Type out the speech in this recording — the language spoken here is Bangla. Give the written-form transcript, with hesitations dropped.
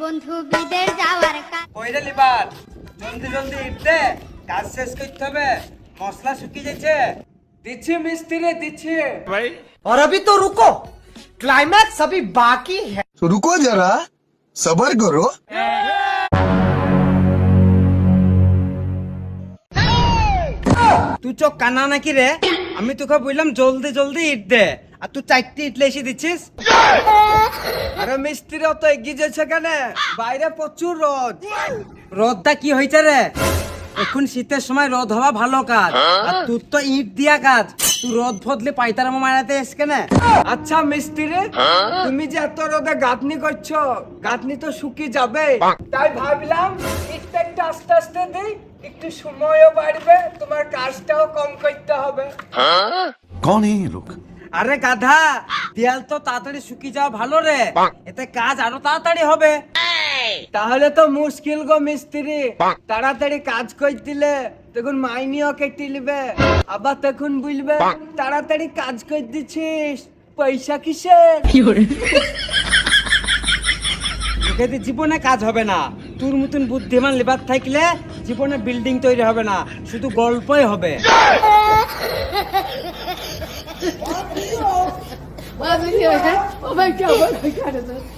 বন্ধু বিদেশ যাওয়ার কইরে লিবার জলদি জলদি ইটতে কাজ শেষ করতে হবে মশলা শুকিয়ে যাচ্ছে দিচ্ছি মিস্ত্রি দিচ্ছি और अभी तो रुको क्लाइमैक्स अभी बाकी है। तो रुको जरा सबर करो। তুই চোখ কানা নাকি রে আমি তোকে বললাম জলদি জলদি ইট দে আর তুই 4টি ইট এসে দিচ্ছিস আরে মিস্ত্রি অত এগিয়ে যাচ্ছে কেন বাইরে প্রচুর রোদ রোদটা কি হয়েছে রে এখন শীতের সময় রোদ হওয়া ভালো কাজ আর তোর তো ইট দিয়া কাজ তুই রোদ ফদলে পাইতার মারাতে এস কেন আচ্ছা মিস্ত্রি তুমি যে এত রোদে গাঁথনি করছো গাঁথনি তো শুকিয়ে যাবে তাই ভাবলাম ইটটা একটু আস্তে আস্তে দিই একটু সময়ও বাড়বে তোমার কাজটাও কম করতে হবে कौन है ये लोग? আরে গাধা দেয়াল তো তাড়াতাড়ি শুকিয়ে যাওয়া ভালো রে এতে কাজ আরো তাড়াতাড়ি হবে তাহলে তো মুশকিল গো মিস্ত্রি তাড়াতাড়ি কাজ করে দিলে তখন মাইনিও কেটে নিবে আবার তখন বলবে তাড়াতাড়ি কাজ করে দিছিস পয়সা কিসের এতে জীবনে কাজ হবে না তোর মতন বুদ্ধিমান লেবার থাকলে জীবনে বিল্ডিং তৈরি হবে না শুধু গল্পই হবে Oh my God, I got it.